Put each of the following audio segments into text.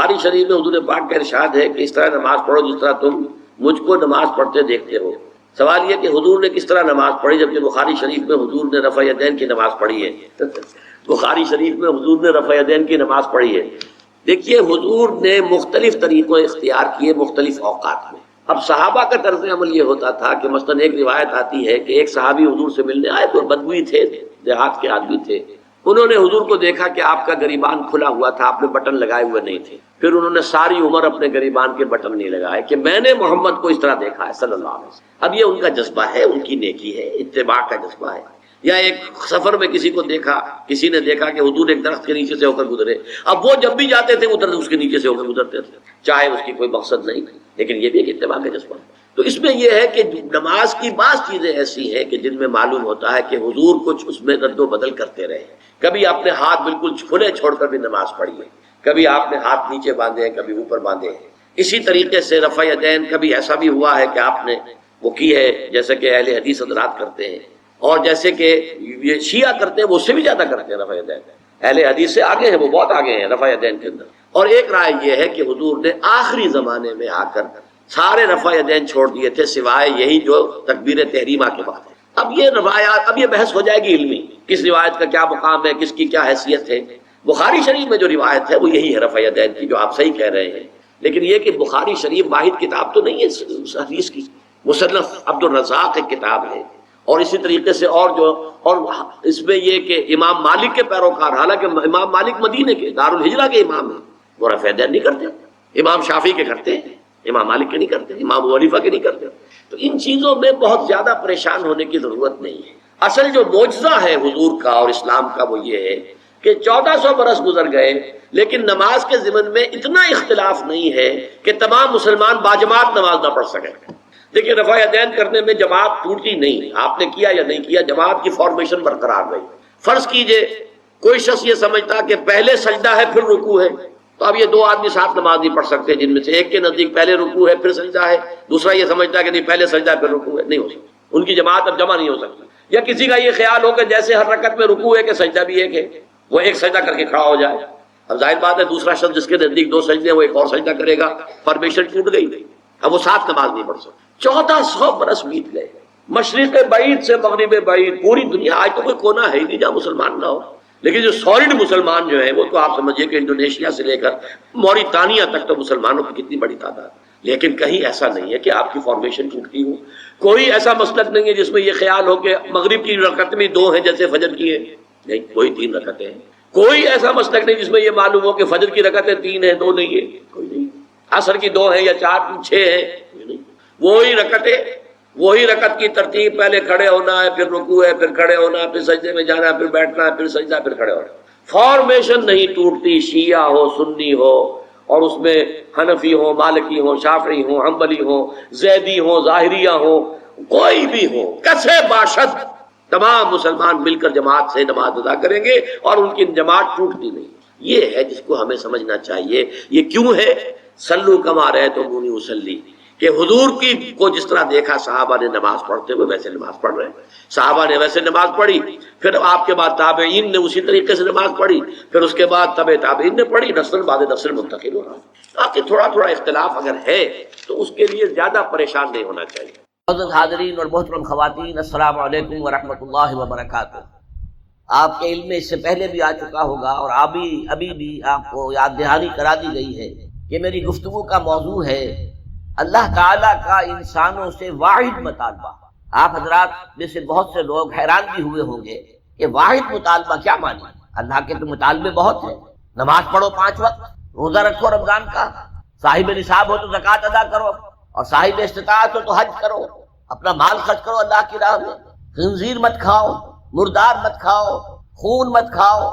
بخاری شریف میں حضور پاک کا ارشاد ہے کہ اس طرح نماز پڑھو جس طرح تم مجھ کو نماز پڑھتے دیکھتے ہو۔ سوال یہ کہ حضور نے کس طرح نماز پڑھی، جبکہ بخاری شریف میں حضور نے رفع یدین کی نماز پڑھی ہے۔ بخاری شریف میں حضور نے رفع یدین کی نماز پڑھی ہے۔ دیکھیے حضور نے مختلف طریقوں اختیار کیے مختلف اوقات میں۔ اب صحابہ کا طرز عمل یہ ہوتا تھا کہ مثلاً ایک روایت آتی ہے کہ ایک صحابی حضور سے ملنے آئے تو بدوی تھے، دیہات کے آدمی تھے، انہوں نے حضور کو دیکھا کہ آپ کا گریبان کھلا ہوا تھا، آپ نے بٹن لگائے ہوئے نہیں تھے۔ پھر انہوں نے ساری عمر اپنے گریبان کے بٹن نہیں لگائے کہ میں نے محمد کو اس طرح دیکھا ہے صلی اللہ علیہ وسلم۔ اب یہ ان کا جذبہ ہے، ان کی نیکی ہے، اتباع کا جذبہ ہے۔ یا ایک سفر میں کسی کو دیکھا، کسی نے دیکھا کہ حضور ایک درخت کے نیچے سے ہو کر گزرے، اب وہ جب بھی جاتے تھے ادھر اس کے نیچے سے ہو کر گزرتے تھے، چاہے اس کی کوئی مقصد نہیں تھی، لیکن یہ بھی ایک اتباع کا جذبہ ہے۔ تو اس میں یہ ہے کہ نماز کی بعض چیزیں ایسی ہیں کہ جن میں معلوم ہوتا ہے کہ حضور کچھ اس میں رد و بدل کرتے رہے۔ کبھی آپ نے ہاتھ بالکل کھلے چھوڑ کر بھی نماز پڑھی ہے، کبھی آپ نے ہاتھ نیچے باندھے ہیں، کبھی اوپر باندھے ہیں۔ اسی طریقے سے رفع یدین کبھی ایسا بھی ہوا ہے کہ آپ نے وہ کی ہے جیسے کہ اہل حدیث حضرات کرتے ہیں، اور جیسے کہ یہ شیعہ کرتے ہیں وہ اس سے بھی زیادہ کرتے ہیں رفع یدین۔ اہل حدیث سے آگے ہیں، وہ بہت آگے ہیں رفع یدین کے اندر۔ اور ایک رائے یہ ہے کہ حضور نے آخری زمانے میں آ کر سارے رفع یدین چھوڑ دیے تھے سوائے یہی جو تکبیر تحریمہ کے بعد ہے۔ اب یہ روایات، اب یہ بحث ہو جائے گی علمی، کس روایت کا کیا مقام ہے، کس کی کیا حیثیت ہے۔ بخاری شریف میں جو روایت ہے وہ یہی ہے رفع یدین کی، جو آپ صحیح کہہ رہے ہیں، لیکن یہ کہ بخاری شریف واحد کتاب تو نہیں ہے حدیث کی، مصنف عبد الرزاق ایک کتاب ہے، اور اسی طریقے سے اور اس میں یہ کہ امام مالک کے پیروکار، حالانکہ امام مالک مدینے کے دارالہجرہ کے امام ہیں، وہ رفع یدین نہیں کرتے، امام شافعی کے کرتے ہیں، امام مالک کے نہیں کرتے، امام ابو حنیفہ کے نہیں کرتے۔ تو ان چیزوں میں بہت زیادہ پریشان ہونے کی ضرورت نہیں ہے۔ اصل جو معجزہ ہے حضور کا اور اسلام کا وہ یہ ہے کہ 1400 برس گزر گئے لیکن نماز کے ضمن میں اتنا اختلاف نہیں ہے کہ تمام مسلمان باجماعت نماز نہ پڑھ سکیں۔ دیکھیے رفع یدین کرنے میں جماعت ٹوٹی نہیں، آپ نے کیا یا نہیں کیا، جماعت کی فارمیشن برقرار رہی۔ فرض کیجئے کوئی شخص یہ سمجھتا کہ پہلے سجدہ ہے پھر رکوع ہے، تو اب یہ دو آدمی ساتھ نماز نہیں پڑھ سکتے، جن میں سے ایک کے نزدیک پہلے رکوع ہے پھر سجدہ ہے، دوسرا یہ سمجھتا ہے کہ نہیں پہلے سجدہ ہے پھر رکوع ہے، نہیں ہو سکتا، ان کی جماعت اب جمع نہیں ہو سکتی۔ یا کسی کا یہ خیال ہو کہ جیسے ہر رکعت میں رکوع ہے کہ سجدہ بھی ایک ہے، وہ ایک سجدہ کر کے کھڑا ہو جائے۔ اب ظاہر بات ہے دوسرا شخص جس کے نزدیک دو سجدے ہیں وہ ایک اور سجدہ کرے گا، فارمیشن ٹوٹ گئی، اب وہ ساتھ نماز نہیں پڑھ سکتے۔ 1400 برس بیت گئے، مشرق بعید سے مغرب بعید، پوری دنیا، آج تو کوئی کونا ہے ہی نہیں جہاں مسلمان نہ ہو، لیکن جو سالڈ مسلمان جو ہیں وہ تو آپ سمجھیے کہ انڈونیشیا سے لے کر موریتانیہ تک تو مسلمانوں کی کتنی بڑی تعداد، لیکن کہیں ایسا نہیں ہے کہ آپ کی فارمیشن ٹوٹتی ہو۔ کوئی ایسا مسلک نہیں ہے جس میں یہ خیال ہو کہ مغرب کی رکعت میں 2 ہیں جیسے فجر کی ہے، نہیں، کوئی 3 رکعتیں ہیں۔ کوئی ایسا مسلک نہیں جس میں یہ معلوم ہو کہ فجر کی رکعتیں 3 ہیں 2 نہیں ہے، کوئی نہیں۔ عصر کی 2 ہیں یا 4 6 ہیں، وہی رکعتیں، وہی رکعت کی ترتیب، پہلے کھڑے ہونا ہے پھر رکوع ہے پھر کھڑے ہونا ہے پھر سجدے میں جانا ہے پھر بیٹھنا ہے پھر سجدہ پھر کھڑے ہونا۔ فارمیشن نہیں ٹوٹتی، شیعہ ہو سنی ہو، اور اس میں حنفی ہو مالکی ہو شافعی ہو حنبلی ہو زیدی ہو ظاہریہ ہو، کوئی بھی ہو، کسے باشد تمام مسلمان مل کر جماعت سے نماز ادا کریں گے اور ان کی جماعت ٹوٹتی نہیں۔ یہ ہے جس کو ہمیں سمجھنا چاہیے۔ یہ کیوں ہے؟ صلو کما رأیتمونی اصلی، کہ حضور کی کو جس طرح دیکھا صحابہ نے نماز پڑھتے ہوئے ویسے نماز پڑھ رہے ہیں، صحابہ نے ویسے نماز پڑھی، پھر آپ کے بعد تابعین نے اسی طریقے سے نماز پڑھی، پھر اس کے بعد تبع تابعین نے پڑھی، نسل بعد نسل منتقل ہو رہا۔ باقی تھوڑا تھوڑا اختلاف اگر ہے تو اس کے لیے زیادہ پریشان نہیں ہونا چاہیے۔ معزز حاضرین اور محترم خواتین، السلام علیکم ورحمۃ اللہ وبرکاتہ۔ آپ کے علم میں اس سے پہلے بھی آ چکا ہوگا اور ابھی بھی آپ کو یاد دہانی کرا دی گئی ہے کہ میری گفتگو کا موضوع ہے اللہ تعالیٰ کا انسانوں سے واحد مطالبہ۔ آپ حضرات میں سے بہت سے لوگ حیران بھی ہوئے ہوں گے کہ واحد مطالبہ کیا معنی؟ اللہ کے تو مطالبے بہت ہیں، نماز پڑھو 5 وقت، روزہ رکھو رمضان کا، صاحب نصاب ہو تو زکوٰۃ ادا کرو، اور صاحب استطاعت ہو تو حج کرو، اپنا مال خرچ کرو اللہ کی راہ میں، خنزیر مت کھاؤ، مردار مت کھاؤ، خون مت کھاؤ،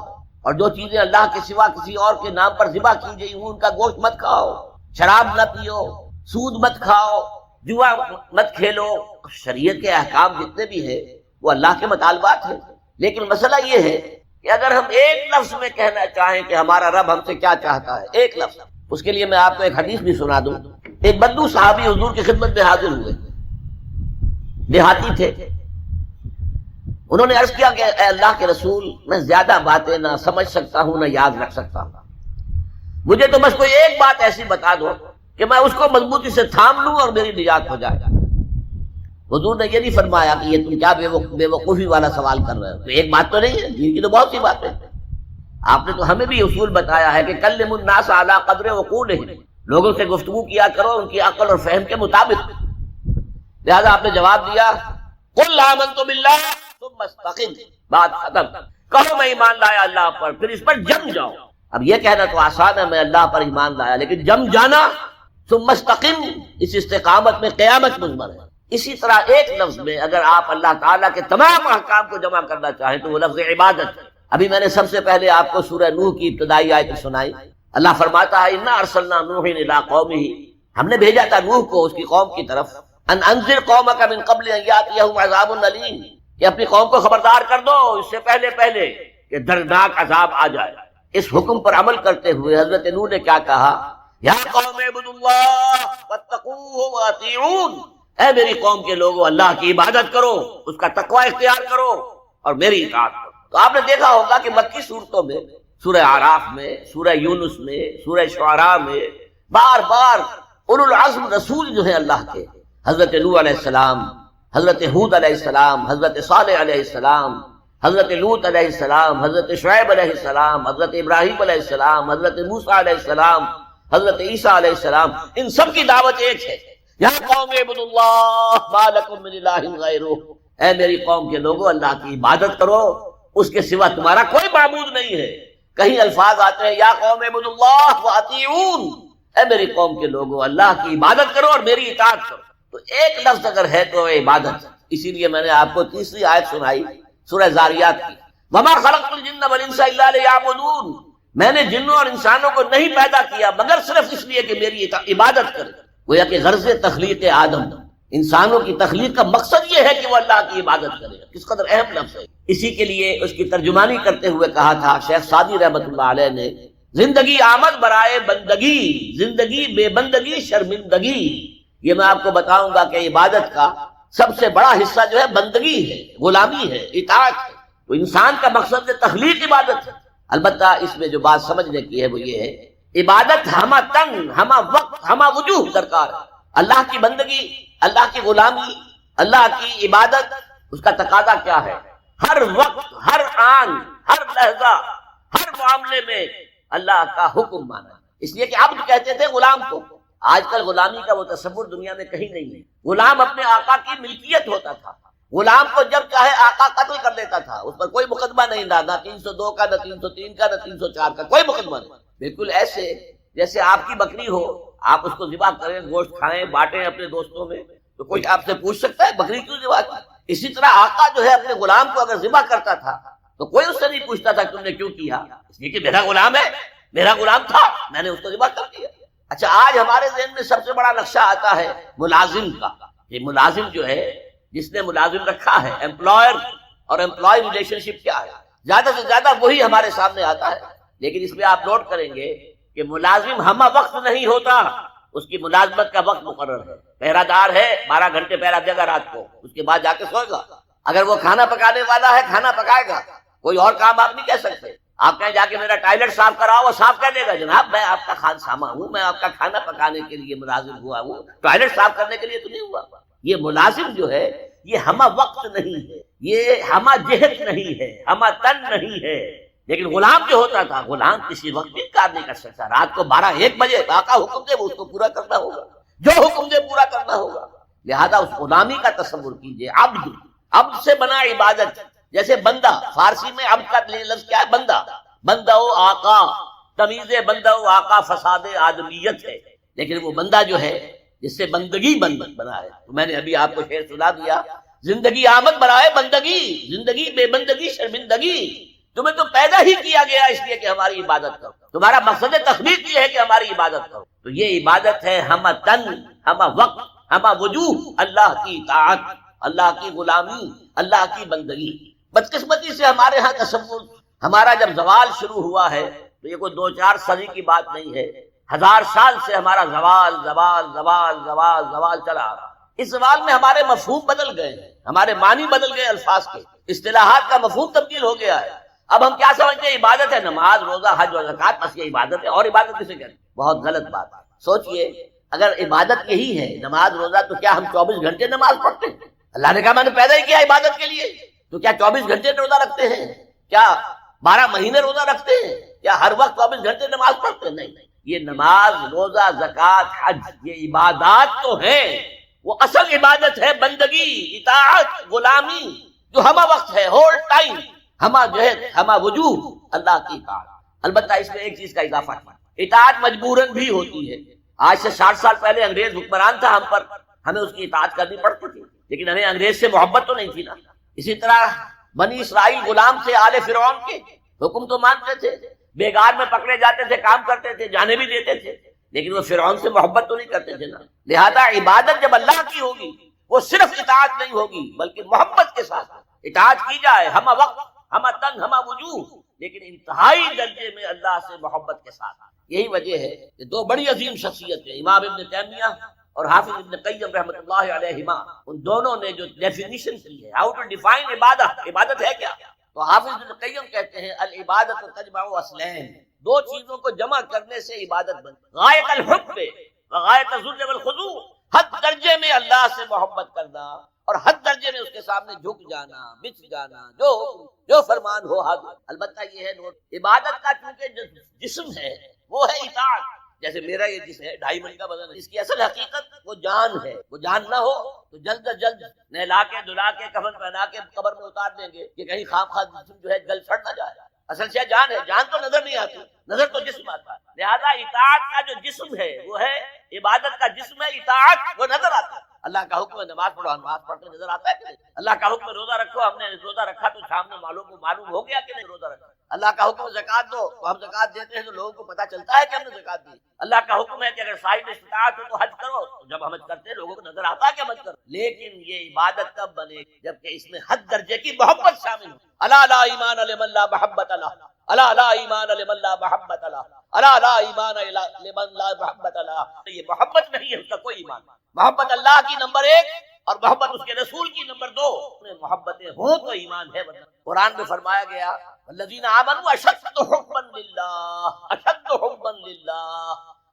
اور جو چیزیں اللہ کے سوا کسی اور کے نام پر ذبح کی گئی ہوں ان کا گوشت مت کھاؤ، شراب نہ پیو، سود مت کھاؤ، جوا مت کھیلو۔ شریعت کے احکام جتنے بھی ہیں وہ اللہ کے مطالبات ہیں، لیکن مسئلہ یہ ہے کہ اگر ہم ایک لفظ میں کہنا چاہیں کہ ہمارا رب ہم سے کیا چاہتا ہے، ایک لفظ، اس کے لیے میں آپ کو ایک حدیث بھی سنا دوں۔ ایک بدو صحابی حضور کی خدمت میں حاضر ہوئے، دیہاتی تھے۔ انہوں نے عرض کیا کہ اے اللہ کے رسول، میں زیادہ باتیں نہ سمجھ سکتا ہوں نہ یاد رکھ سکتا ہوں، مجھے تو بس کوئی ایک بات ایسی بتا دو کہ میں اس کو مضبوطی سے تھام لوں اور میری نجات ہو جائے. حضور نے یہ نہیں فرمایا کہ یہ تم کیا بے وقوفی والا سوال کر رہے ہو. تو ایک بات تو نہیں ہے، دین کی تو بہت سی باتیں. آپ نے تو ہمیں بھی اصول بتایا ہے کہ کلموا الناس علی قدر عقولہم، لوگوں سے گفتگو کیا کرو ان کی عقل اور فہم کے مطابق. لہذا آپ نے جواب دیا قل آمنت باللہ ثم استقم، بات ختم. کہو میں ایمان لایا اللہ پر، پھر اس پر جم جاؤ. اب یہ کہنا تو آسان ہے میں اللہ پر ایمان لایا، لیکن جم جانا ثم استقم، اس استقامت میں قیامت مضمر ہے. اسی طرح ایک لفظ میں اگر آپ اللہ تعالیٰ کے تمام احکام کو جمع کرنا چاہیں تو وہ لفظ عبادت ہے. ابھی میں نے سب سے پہلے آپ کو سورہ نوح کی ابتدائی آیت سنائی. اللہ فرماتا ہے انا ارسلنا نوحا الی قومہ، ہم نے بھیجا تھا نوح کو اس کی قوم کی طرف. ان انذر قومک من قبل ان یاتیہم عذاب الیم، کہ اپنی قوم کو خبردار کر دو اس سے پہلے کہ دردناک عذاب آ جائے. اس حکم پر عمل کرتے ہوئے حضرت نوح نے کیا کہا؟ یا قوم اعبدوا اللہ واتقوہ واطیعون، اے میری قوم کے لوگوں اللہ کی عبادت کرو، اس کا تقوی اختیار کرو اور میری اطاعت کرو. تو آپ نے دیکھا ہوگا کہ مکی صورتوں میں، سورہ اعراف میں، سورہ یونس میں، سورہ شعراء میں بار بار اولو العزم رسول جو ہیں اللہ کے، حضرت نوح علیہ السلام، حضرت ہود علیہ السلام، حضرت صالح علیہ السلام، حضرت لوط علیہ السلام، حضرت شعیب علیہ السلام، حضرت ابراہیم علیہ السلام، حضرت موسیٰ علیہ السلام، حضرت عیسیٰ علیہ السلام، ان سب کی دعوت ایک ہے، یا قوم اعبدوا اللہ ما لکم من الہ غیرہ، اے میری قوم کے لوگوں اللہ کی عبادت کرو، اس کے سوا تمہارا کوئی معبود نہیں ہے. کہیں الفاظ آتے ہیں یا قوم اعبدوا اللہ واطیعون، اے میری قوم کے لوگوں اللہ کی عبادت کرو اور میری اطاعت کرو. تو ایک لفظ اگر ہے تو عبادت. اسی لیے میں نے آپ کو تیسری آیت سنائی سورہ زاریات کی، وما خلقت الجن والانس الا لیعبدون، میں نے جنوں اور انسانوں کو نہیں پیدا کیا مگر صرف اس لیے کہ میری عبادت کریں. گویا کہ غرض تخلیق آدم، انسانوں کی تخلیق کا مقصد یہ ہے کہ وہ اللہ کی عبادت کرے. کس قدر اہم لفظ ہے. اسی کے لیے اس کی ترجمانی کرتے ہوئے کہا تھا شیخ سعدی رحمۃ اللہ علیہ نے، زندگی آمد برائے بندگی، زندگی بے بندگی شرمندگی. یہ میں آپ کو بتاؤں گا کہ عبادت کا سب سے بڑا حصہ جو ہے بندگی ہے، غلامی ہے، اطاعت ہے. تو انسان کا مقصد تخلیق عبادت ہے. البتہ اس میں جو بات سمجھنے کی ہے وہ یہ ہے عبادت ہمہ تن، ہمہ وقت، ہمہ وجوہ درکار ہے. اللہ کی بندگی، اللہ کی غلامی، اللہ کی عبادت، اس کا تقاضا کیا ہے؟ ہر وقت، ہر آن، ہر لحظہ، ہر معاملے میں اللہ کا حکم مانا. اس لیے کہ عبد کہتے تھے غلام کو. آج کل غلامی کا وہ تصور دنیا میں کہیں نہیں ہے. غلام اپنے آقا کی ملکیت ہوتا تھا. غلام کو جب چاہے آقا قتل کر دیتا تھا، اس پر کوئی مقدمہ نہیں تھا، نہ 302 کا، نہ 303 کا، نہ 304 کا، کوئی مقدمہ نہیں. بالکل ایسے جیسے آپ کی بکری ہو، آپ اس کو ذبح کریں، گوشت کھائیں، بانٹیں اپنے دوستوں میں، تو کوئی آپ سے پوچھ سکتا ہے بکری کیوں ذبح کی؟ اسی طرح آقا جو ہے اپنے غلام کو اگر ذبح کرتا تھا تو کوئی اس سے نہیں پوچھتا تھا کہ تم نے کیوں کیا، اس لیے کہ میرا غلام ہے، میرا غلام تھا، میں نے اس کو ذبح کر دیا. اچھا، آج ہمارے ذہن میں سب سے بڑا نقشہ آتا ہے ملازم کا. یہ ملازم جو ہے، جس نے ملازم رکھا ہے، امپلائر اور امپلائی ریلیشن شپ کیا ہے، زیادہ سے زیادہ وہی ہمارے سامنے آتا ہے. لیکن اس میں آپ نوٹ کریں گے کہ ملازم ہمہ وقت نہیں ہوتا، اس کی ملازمت کا وقت مقرر ہے. پہرہ دار ہے، 12 گھنٹے پہرہ دے گا رات کو، اس کے بعد جا کے سوئے گا. اگر وہ کھانا پکانے والا ہے، کھانا پکائے گا. کوئی اور کام آپ نہیں کہہ سکتے. آپ کہیں جا کے میرا ٹائلٹ صاف کراؤ، وہ صاف کر دے گا. جناب میں آپ کا خانسامہ ہوں، میں آپ کا کھانا پکانے کے لیے ملازم ہوا ہوں، ٹائلٹ صاف کرنے کے لیے تو نہیں ہوا. یہ ملازم جو ہے یہ ہمہ وقت نہیں ہے، یہ ہمہ جہت نہیں ہے، ہمہ تن نہیں ہے. لیکن غلام جو ہوتا تھا، غلام کسی وقت بھی کام نہیں کر سکتا. رات کو 12-1 بجے آقا حکم دے وہ اس کو پورا کرنا ہوگا، جو حکم دے پورا کرنا ہوگا. لہذا اس غلامی کا تصور کیجئے. عبد، عبد سے بنا عبادت. جیسے بندہ، فارسی میں عبد کا لفظ کیا ہے؟ بندہ. بندہ و آقا، تمیز بندہ و آقا فساد آدمیت ہے. لیکن وہ بندہ جو ہے جس سے بندگی بنا ہے، تو میں نے ابھی آپ کو شعر سنا دیا، زندگی آمد برائے بندگی، زندگی بے بندگی شرمندگی. تمہیں تو پیدا ہی کیا گیا اس لیے کہ ہماری عبادت کرو. تمہارا مقصد تخلیق یہ ہے کہ ہماری عبادت کرو. تو یہ عبادت ہے ہمہ تن، ہمہ وقت، ہمہ وجوہ، اللہ کی اطاعت، اللہ کی غلامی، اللہ کی بندگی. بدقسمتی سے ہمارے ہاں تصور، ہمارا جب زوال شروع ہوا ہے تو یہ کوئی 2-4 صدی کی بات نہیں ہے. 1000 سال سے ہمارا زوال زوال زوال زوال زوال چلا آ رہا. اس زوال میں ہمارے مفہوم بدل گئے ہیں، ہمارے معنی بدل گئے، الفاظ کے، اصطلاحات کا مفہوم تبدیل ہو گیا ہے. اب ہم کیا سمجھتے ہیں عبادت ہے نماز روزہ حج و زکات، بس یہ عبادت ہے، اور عبادت کسے کہتے ہیں؟ بہت غلط بات ہے۔ سوچئے اگر عبادت یہی ہے نماز روزہ، تو کیا ہم 24 گھنٹے نماز پڑھتے ہیں؟ اللہ نے کہا میں نے پیدا ہی کیا عبادت کے لیے، تو کیا 24 گھنٹے روزہ رکھتے ہیں؟ کیا 12 مہینے روزہ رکھتے ہیں؟ کیا ہر وقت 24 گھنٹے نماز پڑھتے ہیں؟ نہیں، یہ نماز روزہ زکات حج یہ عبادات تو ہیں، وہ اصل عبادت ہے بندگی، اطاعت، غلامی، جو ہمہ وقت ہے، ہول ٹائم، ہمہ جہد، ہمہ وجوہ اللہ کی اطاعت۔ البتہ اس میں ایک چیز کا اضافہ ہے، اطاعت مجبوراً بھی ہوتی ہے۔ آج سے 60 سال پہلے انگریز حکمران تھا ہم پر، ہمیں اس کی اطاعت کرنی پڑتی تھی، لیکن ہمیں انگریز سے محبت تو نہیں تھی نا۔ اسی طرح بنی اسرائیل غلام تھے آل فرعون کے، حکم تو مانتے تھے، بیگار میں پکڑے جاتے تھے، کام کرتے تھے، جانے بھی دیتے تھے، لیکن وہ فرعون سے محبت تو نہیں کرتے تھے نا۔ لہذا عبادت جب اللہ کی ہوگی وہ صرف اطاعت نہیں ہوگی بلکہ محبت کے ساتھ اطاعت کی جائے، ہمہ وقت، ہمہ تن، ہمہ وجوہ، لیکن انتہائی درجے میں اللہ سے محبت کے ساتھ۔ یہی وجہ ہے کہ دو بڑی عظیم شخصیتیں امام ابن تیمیہ اور حافظ ابن قیم رحمۃ اللہ علیہما، ان دونوں نے جو ڈیفینیشن کی ہے، ہاؤ ٹو ڈیفائن عبادت، عبادت ہے کیا، تو حافظ ابن قیم کہتے ہیں العبادت تجمع اصلین، دو چیزوں کو جمع کرنے سے عبادت بنتی، غایت الحب و غایت الذل والخضوع، حد درجے میں اللہ سے محبت کرنا اور حد درجے میں اس کے سامنے جھک جانا، بچ جانا، جو فرمان ہو حد۔ البتہ یہ ہے عبادت کا چونکہ جسم ہے وہ ہے اطاعت، جیسے میرا یہ جسم ہے 2.5 من کا وزن ہے، اس کی اصل حقیقت وہ جان ہے، وہ جان نہ ہو تو جلد از جلد نہلا کے دھلا کے کفن پہنا کے قبر میں اتار دیں گے کہ کہیں خام خواہ جسم جو ہے گل سڑ نہ جائے۔ اصل سے جان ہے، جان تو نظر نہیں آتی، نظر تو جسم آتا ہے، لہذا اطاعت کا جو جسم ہے وہ ہے عبادت کا جسم ہے اطاعت، وہ نظر آتا ہے۔ اللہ کا حکم ہے نماز پڑھو، نماز پڑھتے نظر آتا ہے کہ نہیں؟ اللہ کا حکم ہے روزہ رکھو، ہم نے روزہ رکھا تو سامنے معلوم ہو گیا کہ نہیں روزہ رکھا۔ اللہ کا حکم ہے زکات دو، تو ہم زکات دیتے ہیں تو لوگوں کو پتہ چلتا ہے کہ ہم نے زکات دی۔ اللہ کا حکم ہے کہ اگر صاحب استطاعت ہو تو حج کرو، تو جب ہم حج کرتے ہیں لوگوں کو نظر آتا ہے کہ حج کرو، لیکن یہ عبادت کب بنے جبکہ اس میں حد درجے کی محبت شامل ہو۔ الا لا ایمان لمن لا محبت له، الا لا ایمان لمن لا محبت له، الا لا ایمان لمن لا محبت له۔ یہ محبت نہیں ہے اس کا کوئی ایمان۔ محبت اللہ کی نمبر 1 اور محبت اس کے رسول کی نمبر 2، محبتیں ہوں تو ایمان ہے، ورنہ قرآن میں فرمایا گیا الذین آمنوا اشد حبا للہ، اشد حبا للہ،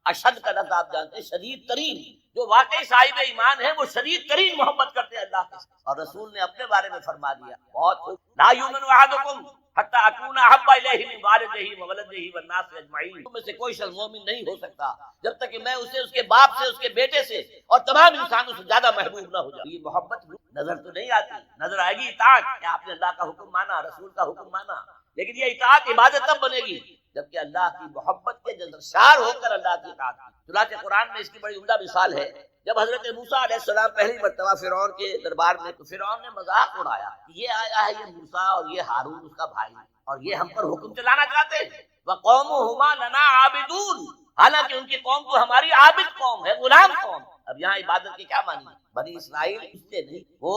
اشد کا لفظ آپ جانتے ہیں شدید ترین، جو واقعی صاحب ایمان ہے وہ شدید ترین محبت کرتے ہیں اللہ کے ساتھ۔ اور رسول نے اپنے بارے میں فرما دیا بہت خوب، لا یؤمن احدکم حتی اکون احب الیہ من والدہ وولدہ والناس اجمعین، تم میں سے کوئی شخص مومن نہیں ہو سکتا جب تک کہ میں اسے اس کے باپ سے، اس کے بیٹے سے اور تمام انسانوں سے زیادہ محبوب نہ ہو جائے۔ یہ محبت نظر تو نہیں آتی، نظر آئے گی اطاعت کہ آپ نے اللہ کا حکم مانا، رسول کا حکم مانا، لیکن یہ اطاعت عبادت تب بنے گی جبکہ اللہ کی محبت کے جذبشار ہو کر اللہ کی اطاعت کی۔ چنانچہ قرآن میں اس کی بڑی عمدہ مثال ہے، جب حضرت موسیٰ علیہ السلام پہلی مرتبہ فرعون کے دربار میں، تو فرعون نے مذاق اڑایا، یہ آیا ہے یہ موسیٰ اور یہ ہارون اس کا بھائی، اور یہ ہم پر حکم چلانا چاہتے ہیں، وَقَوْمُهُمَا لَنَا عَابِدُونَ، حالانکہ ان کی قوم تو ہماری عابد قوم ہے، غلام قوم۔ اب یہاں عبادت کی کیا معنی ہے؟ بنی اسرائیل اس سے نہیں، وہ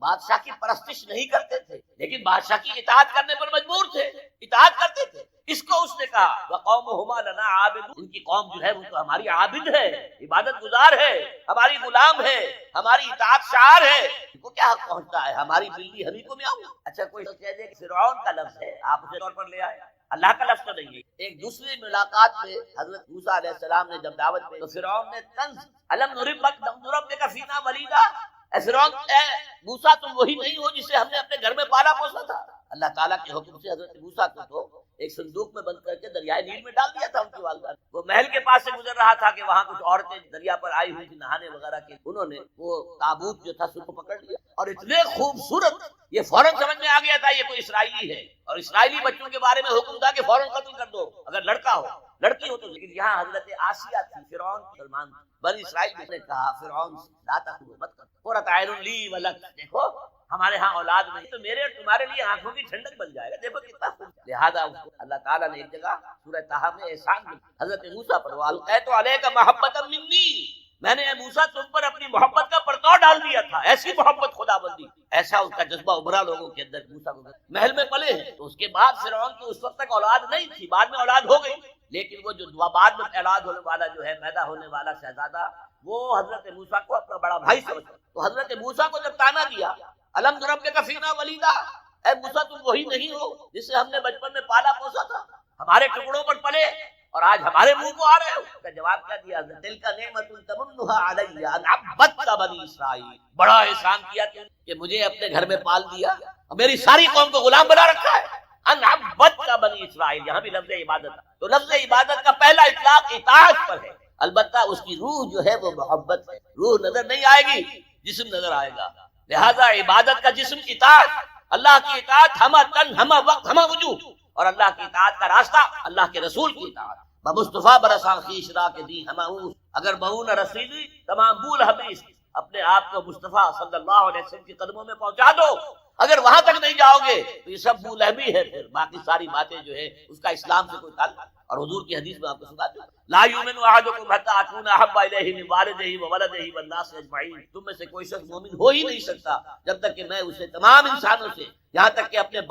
بادشاہ کی پرستش نہیں کرتے تھے لیکن بادشاہ کی اطاعت کرنے پر مجبور تھے، اطاعت کرتے تھے۔ اس کو اس نے کہا وَقَوْمُهُمَا لَنَا عَابِدُونَ، ان کی قوم جو ہے وہ تو ہماری عابد ہے، عبادت گزار ہے، ہماری غلام ہے، ہماری اطاعت شعار ہے، ان کو کیا حق پہنچتا ہے ہماری بلی ہمیں کو میاؤں۔ اچھا کوئی کہہ دے کہ فرعون کا لفظ ہے، آپ اسے طور پر لے آئے، اللہ کا لفظ تو نہیں ہے۔ ایک دوسری ملاقات میں حضرت موسیٰ علیہ السلام نے جب دعوت دی تو فرعون نے طنز الم نربک فینا ولیدا، اے فرعون، اے موسیٰ تم وہی نہیں ہو جسے ہم نے اپنے گھر میں پالا پوسا تھا۔ اللہ تعالیٰ کے حکم سے حضرت موسیٰ کو تو ایک صندوق میں بند کر کے دریائے نیل میں ڈال دیا تھا ان کی والدہ نے۔ وہ محل کے پاس سے گزر رہا تھا کہ وہاں کچھ عورتیں دریا پر آئی ہوئی تھی نہانے وغیرہ کے، انہوں نے وہ تابوت جو تھا سب کو پکڑ لیا اور اتنے خوبصورت، یہ فوراً سمجھ میں آ گیا تھا یہ کوئی اسرائیلی ہے، اور اسرائیلی بچوں کے بارے میں حکم تھا کہ فوراً قتل کر دو اگر لڑکا ہو، لڑکی ہو تو۔ لیکن یہاں حضرت آسیہ تھی، فرعون مسلمان بنی اسرائیل نے کہا فرعون لا تقتلوا، مت کرو، قرۃ اعین لی ولک، دیکھو ہمارے ہاں اولاد نہیں تو میرے اور تمہارے لیے آنکھوں کی ٹھنڈک بن جائے گا، دیکھو کتنا خوب۔ لہذا اللہ تعالیٰ نے ایک جگہ سورہ طٰہٰ میں احسان حضرت موسیٰ پر وَأَلْقَيْتُ عَلَيْكَ مَحَبَّةً مِّنِّي، میں نے اے موسیٰ تم پر اپنی محبت کا پرتو ڈال دیا تھا، ایسی محبت خدا بندی، ایسا اس کا جذبہ ابھرا لوگوں کے اندر۔ موسیٰ کو محل میں پلے ہیں تو اس کے بعد فرعون کی اس وقت تک اولاد نہیں تھی، بعد میں اولاد ہو گئی، لیکن وہ جو بعد میں اولاد ہونے والا جو ہے پیدا ہونے والا شہزادہ، وہ حضرت موسیٰ کو اپنا بڑا بھائی سمجھتا۔ تو حضرت موسیٰ کو جب تانا دیا الم نربک فینا ولیدا، اے موسیٰ تم وہی نہیں ہو جسے ہم نے بچپن میں پالا پوسا تھا، ہمارے ٹکڑوں پر پلے اور آج ہمارے منہ کو آ رہے ہو؟ کا جواب کیا دیا؟ تلک نعمت تمنها علی ان عبدت بنی اسرائیل، بڑا احسان کیا تم کہ مجھے اپنے گھر میں پال دیا اور میری ساری قوم کو غلام بنا رکھا ہے۔ ان عبدت بنی اسرائیل، یہاں بھی لفظ عبادت ہے، تو لفظ عبادت کا پہلا اطلاق اطاعت پر ہے، البتہ اس کی روح جو ہے وہ محبت ہے، روح نظر نہیں آئے گی، جسم نظر آئے گا، لہذا عبادت کا جسم اطاعت، اللہ کی اطاعت ہمہ تن ہمہ وقت ہمہ وجوہ، اور اللہ کی اطاعت کا راستہ اللہ کے رسول کی اطاعت۔ بمصطفیٰ برساں خیش را کے دی ہماؤس، اگر بہو نہ رسیدی تمام بول حدیث، اپنے آپ کو مصطفیٰ صلی اللہ علیہ وسلم کے قدموں میں پہنچا دو، اگر وہاں تک نہیں جاؤ گے تو یہ سب بولہبی ہے، پھر باقی ساری باتیں جو ہے اس کا اسلام سے کوئی تعلق۔ اور حضور کی حدیث میں آپ کو سنا دوں، لا یؤمن احدکم حتی اکون احب الیہ من والدہ وولدہ والناس اجمعین، تم میں سے کوئی شخص مومن ہو ہی نہیں سکتا جب تک کہ میں اسے تمام انسانوں سے، یہاں تک کہ اپنے